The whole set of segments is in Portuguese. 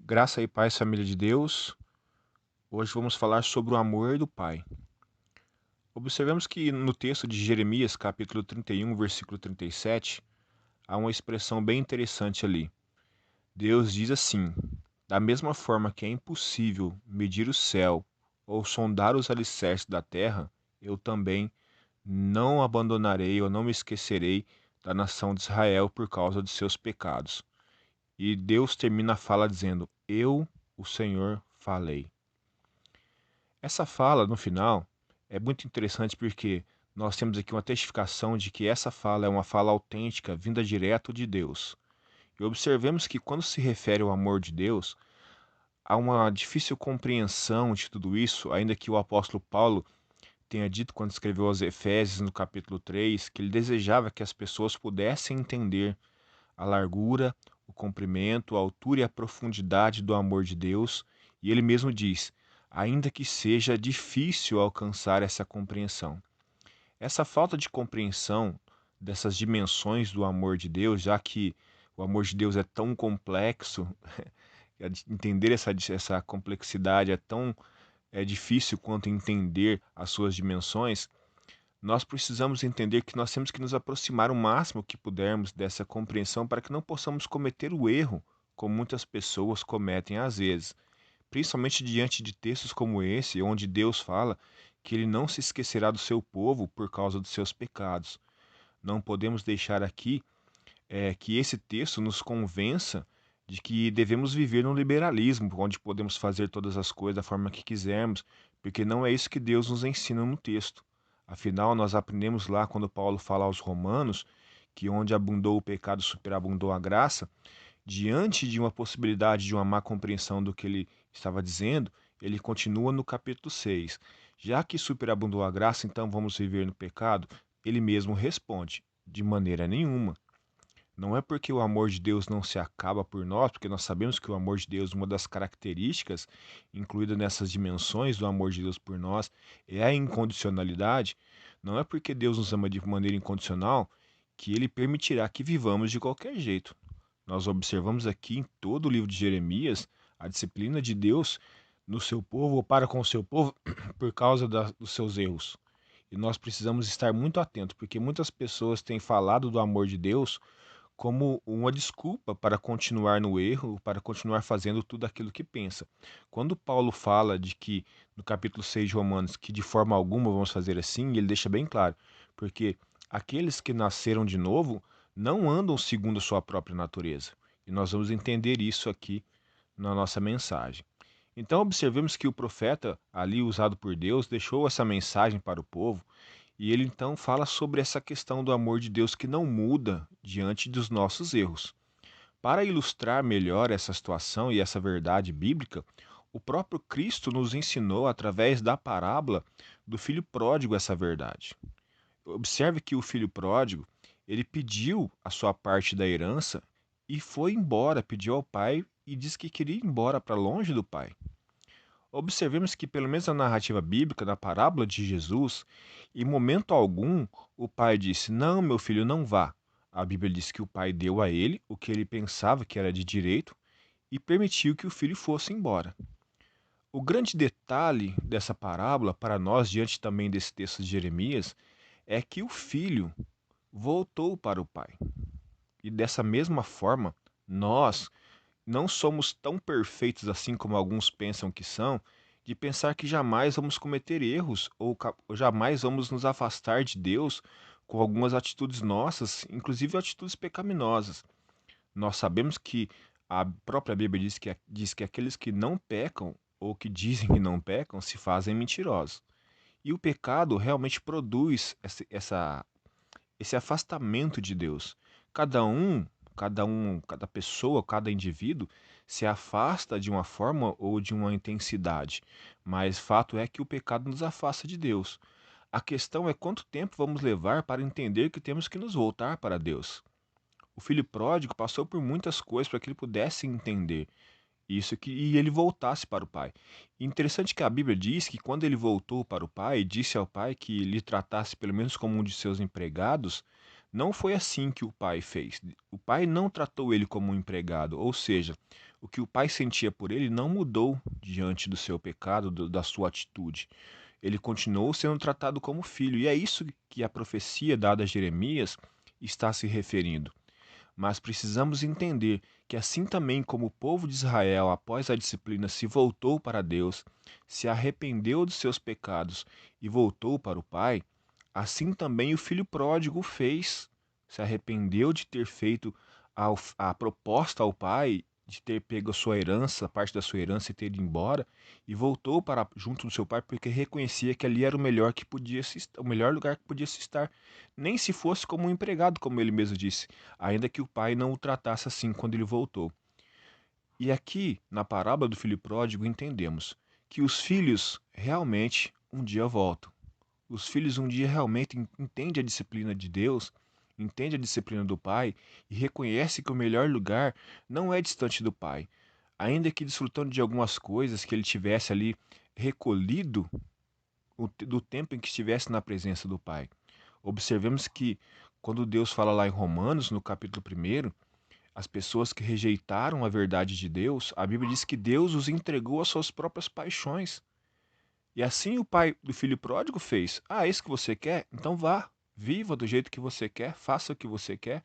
Graça e paz, família de Deus. Hoje vamos falar sobre o amor do Pai. Observemos que no texto de Jeremias, capítulo 31, versículo 37, há uma expressão bem interessante ali. Deus diz assim: Da mesma forma que é impossível medir o céu ou sondar os alicerces da terra, eu também não abandonarei ou não me esquecerei da nação de Israel por causa de seus pecados. E Deus termina a fala dizendo: Eu, o Senhor, falei. Essa fala, no final, é muito interessante porque nós temos aqui uma testificação de que essa fala é uma fala autêntica, vinda direto de Deus. E observemos que quando se refere ao amor de Deus, há uma difícil compreensão de tudo isso, ainda que o apóstolo Paulo tenha dito quando escreveu aos Efésios, no capítulo 3, que ele desejava que as pessoas pudessem entender a largura, o comprimento, a altura e a profundidade do amor de Deus, e ele mesmo diz: ainda que seja difícil alcançar essa compreensão. Essa falta de compreensão dessas dimensões do amor de Deus, já que o amor de Deus é tão complexo, entender essa complexidade é difícil quanto entender as suas dimensões. Nós precisamos entender que nós temos que nos aproximar o máximo que pudermos dessa compreensão para que não possamos cometer o erro como muitas pessoas cometem às vezes, principalmente diante de textos como esse, onde Deus fala que ele não se esquecerá do seu povo por causa dos seus pecados. Não podemos deixar aqui que esse texto nos convença de que devemos viver no liberalismo, onde podemos fazer todas as coisas da forma que quisermos, porque não é isso que Deus nos ensina no texto. Afinal, nós aprendemos lá quando Paulo fala aos Romanos que onde abundou o pecado, superabundou a graça. Diante de uma possibilidade de uma má compreensão do que ele estava dizendo, ele continua no capítulo 6. Já que superabundou a graça, então vamos viver no pecado? Ele mesmo responde: de maneira nenhuma. Não é porque o amor de Deus não se acaba por nós, porque nós sabemos que o amor de Deus, uma das características incluída nessas dimensões do amor de Deus por nós, é a incondicionalidade. Não é porque Deus nos ama de maneira incondicional que ele permitirá que vivamos de qualquer jeito. Nós observamos aqui em todo o livro de Jeremias a disciplina de Deus no seu povo ou para com o seu povo por causa dos seus erros. E nós precisamos estar muito atentos, porque muitas pessoas têm falado do amor de Deus como uma desculpa para continuar no erro, para continuar fazendo tudo aquilo que pensa. Quando Paulo fala de que, no capítulo 6 de Romanos, que de forma alguma vamos fazer assim, ele deixa bem claro, porque aqueles que nasceram de novo não andam segundo a sua própria natureza. E nós vamos entender isso aqui na nossa mensagem. Então, observemos que o profeta, ali usado por Deus, deixou essa mensagem para o povo e ele então fala sobre essa questão do amor de Deus que não muda diante dos nossos erros. Para ilustrar melhor essa situação e essa verdade bíblica, o próprio Cristo nos ensinou através da parábola do filho pródigo essa verdade. Observe que o filho pródigo, ele pediu a sua parte da herança e foi embora, pediu ao pai e disse que queria ir embora para longe do pai. Observemos que, pelo menos na narrativa bíblica, na parábola de Jesus, em momento algum o pai disse: Não, meu filho, não vá. A Bíblia diz que o pai deu a ele o que ele pensava que era de direito e permitiu que o filho fosse embora. O grande detalhe dessa parábola, para nós, diante também desse texto de Jeremias, é que o filho voltou para o pai. E dessa mesma forma, nós não somos tão perfeitos assim como alguns pensam que são, de pensar que jamais vamos cometer erros ou jamais vamos nos afastar de Deus com algumas atitudes nossas, inclusive atitudes pecaminosas. Nós sabemos que a própria Bíblia diz que aqueles que não pecam ou que dizem que não pecam se fazem mentirosos. E o pecado realmente produz esse afastamento de Deus. Cada pessoa, cada indivíduo se afasta de uma forma ou de uma intensidade, mas fato é que o pecado nos afasta de Deus. A questão é quanto tempo vamos levar para entender que temos que nos voltar para Deus. O filho pródigo passou por muitas coisas para que ele pudesse entender e ele voltasse para o pai. Interessante que a Bíblia diz que quando ele voltou para o pai e disse ao pai que lhe tratasse pelo menos como um de seus empregados, Não foi assim que o pai fez. O pai não tratou ele como um empregado, ou seja, o que o pai sentia por ele não mudou diante do seu pecado, da sua atitude. Ele continuou sendo tratado como filho, e é isso que a profecia dada a Jeremias está se referindo. Mas precisamos entender que, assim também como o povo de Israel, após a disciplina, se voltou para Deus, se arrependeu dos seus pecados e voltou para o Pai, assim também o filho pródigo fez. Se arrependeu de ter feito a proposta ao Pai, de ter pego a sua herança, parte da sua herança e ter ido embora, e voltou para junto do seu pai porque reconhecia que ali era o melhor que podia se, o melhor lugar que podia se estar, nem se fosse como um empregado, como ele mesmo disse, ainda que o pai não o tratasse assim quando ele voltou. E aqui, na parábola do filho pródigo, entendemos que os filhos realmente um dia voltam. Os filhos um dia realmente entendem a disciplina de Deus, entendem a disciplina do pai e reconhecem que o melhor lugar não é distante do pai. Ainda que desfrutando de algumas coisas que ele tivesse ali recolhido do tempo em que estivesse na presença do pai. Observemos que quando Deus fala lá em Romanos, no capítulo 1, as pessoas que rejeitaram a verdade de Deus, a Bíblia diz que Deus os entregou às suas próprias paixões. E assim o pai do filho pródigo fez. Ah, é isso que você quer? Então vá, viva do jeito que você quer, faça o que você quer.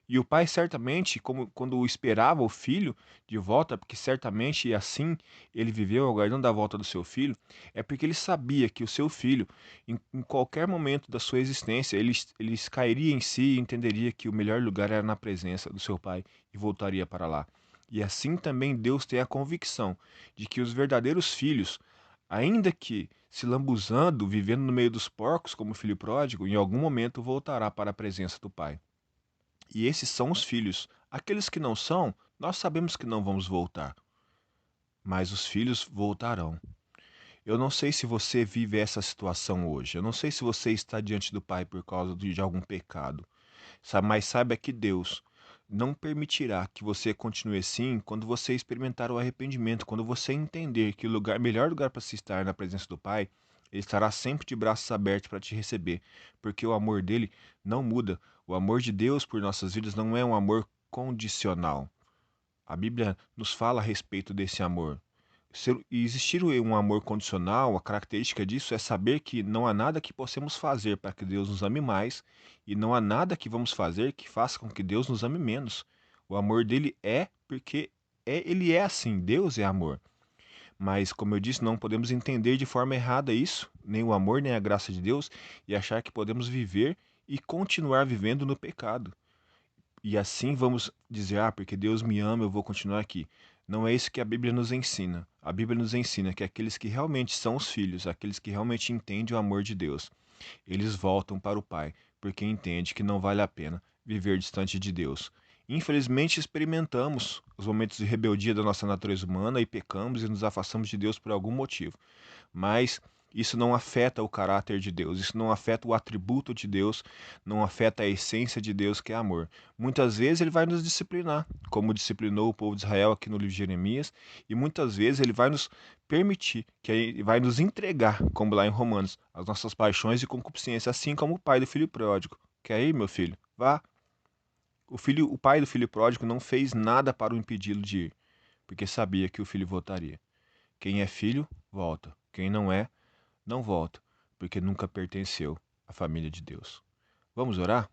E o pai certamente, como quando esperava o filho de volta, porque certamente assim ele viveu aguardando a volta do seu filho, é porque ele sabia que o seu filho, em qualquer momento da sua existência, ele cairia em si e entenderia que o melhor lugar era na presença do seu pai e voltaria para lá. E assim também Deus tem a convicção de que os verdadeiros filhos, ainda que se lambuzando, vivendo no meio dos porcos como filho pródigo, em algum momento voltará para a presença do pai. E esses são os filhos. Aqueles que não são, nós sabemos que não vamos voltar, mas os filhos voltarão. Eu não sei se você vive essa situação hoje. Eu não sei se você está diante do Pai por causa de algum pecado. Mas saiba que Deus não permitirá que você continue assim quando você experimentar o arrependimento, quando você entender que o melhor lugar para se estar na presença do Pai, Ele estará sempre de braços abertos para te receber, porque o amor dele não muda. O amor de Deus por nossas vidas não é um amor condicional. A Bíblia nos fala a respeito desse amor. E existir um amor condicional, a característica disso é saber que não há nada que possamos fazer para que Deus nos ame mais e não há nada que vamos fazer que faça com que Deus nos ame menos. O amor dele é porque ele é assim, Deus é amor. Mas, como eu disse, não podemos entender de forma errada isso, nem o amor, nem a graça de Deus, e achar que podemos viver e continuar vivendo no pecado. E assim vamos dizer, ah, porque Deus me ama, eu vou continuar aqui. Não é isso que a Bíblia nos ensina. A Bíblia nos ensina que aqueles que realmente são os filhos, aqueles que realmente entendem o amor de Deus, eles voltam para o Pai, porque entendem que não vale a pena viver distante de Deus. Infelizmente, experimentamos os momentos de rebeldia da nossa natureza humana e pecamos e nos afastamos de Deus por algum motivo. Mas isso não afeta o caráter de Deus, isso não afeta o atributo de Deus, não afeta a essência de Deus, que é amor. Muitas vezes ele vai nos disciplinar, como disciplinou o povo de Israel aqui no livro de Jeremias, e muitas vezes ele vai nos permitir, que ele vai nos entregar, como lá em Romanos, as nossas paixões e concupiscências, assim como o pai do filho pródigo. Quer ir, meu filho? Vá. O pai do filho pródigo não fez nada para o impedi-lo de ir, porque sabia que o filho voltaria. Quem é filho, volta. Quem não é, não volta, porque nunca pertenceu à família de Deus. Vamos orar?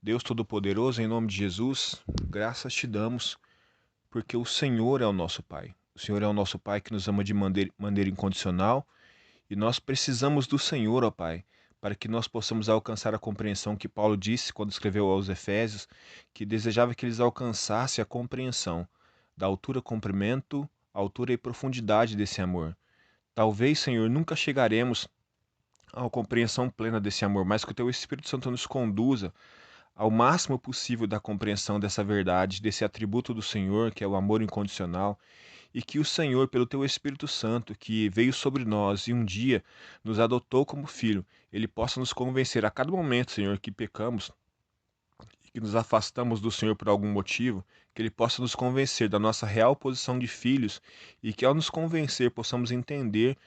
Deus Todo-Poderoso, em nome de Jesus, graças te damos, porque o Senhor é o nosso Pai. O Senhor é o nosso Pai que nos ama de maneira incondicional e nós precisamos do Senhor, ó Pai, para que nós possamos alcançar a compreensão que Paulo disse quando escreveu aos Efésios, que desejava que eles alcançassem a compreensão da altura, comprimento, altura e profundidade desse amor. Talvez, Senhor, nunca chegaremos à compreensão plena desse amor, mas que o Teu Espírito Santo nos conduza ao máximo possível da compreensão dessa verdade, desse atributo do Senhor, que é o amor incondicional, e que o Senhor, pelo Teu Espírito Santo, que veio sobre nós e um dia nos adotou como filho, Ele possa nos convencer a cada momento, Senhor, que pecamos que nos afastamos do Senhor por algum motivo, que Ele possa nos convencer da nossa real posição de filhos e que, ao nos convencer, possamos entender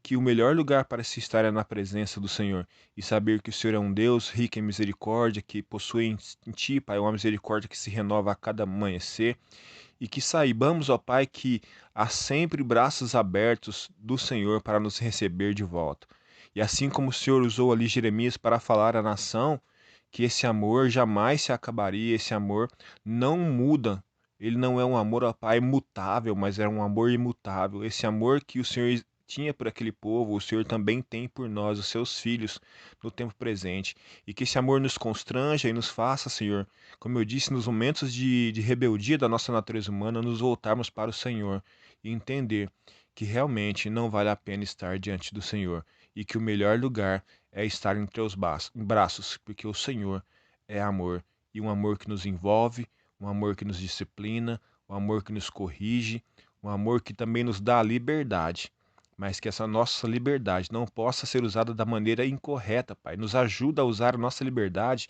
que o melhor lugar para se estar é na presença do Senhor e saber que o Senhor é um Deus rico em misericórdia, que possui em Ti, Pai, uma misericórdia que se renova a cada amanhecer e que saibamos, ó Pai, que há sempre braços abertos do Senhor para nos receber de volta. E assim como o Senhor usou ali Jeremias para falar à nação, que esse amor jamais se acabaria, esse amor não muda. Ele não é um amor, ó Pai, mutável, mas é um amor imutável. Esse amor que o Senhor tinha por aquele povo, o Senhor também tem por nós, os seus filhos, no tempo presente. E que esse amor nos constranja e nos faça, Senhor, como eu disse, nos momentos de rebeldia da nossa natureza humana, nos voltarmos para o Senhor e entender que realmente não vale a pena estar diante do Senhor e que o melhor lugar é estar em teus braços, porque o Senhor é amor e um amor que nos envolve, um amor que nos disciplina, um amor que nos corrige, um amor que também nos dá a liberdade, mas que essa nossa liberdade não possa ser usada da maneira incorreta, Pai. Nos ajuda a usar a nossa liberdade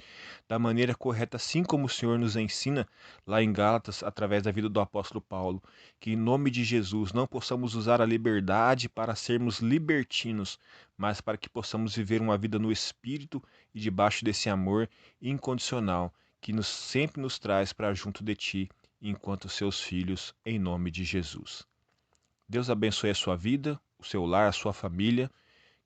da maneira correta, assim como o Senhor nos ensina lá em Gálatas, através da vida do apóstolo Paulo, que em nome de Jesus não possamos usar a liberdade para sermos libertinos, mas para que possamos viver uma vida no Espírito e debaixo desse amor incondicional que sempre nos traz para junto de Ti, enquanto seus filhos, em nome de Jesus. Deus abençoe a sua vida, o seu lar, a sua família,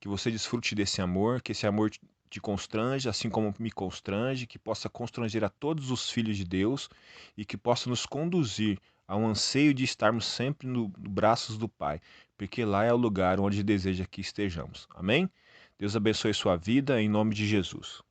que você desfrute desse amor, que esse amor te constrange, assim como me constrange, que possa constranger a todos os filhos de Deus e que possa nos conduzir a um anseio de estarmos sempre no braços do Pai, porque lá é o lugar onde deseja que estejamos. Amém? Deus abençoe sua vida, em nome de Jesus.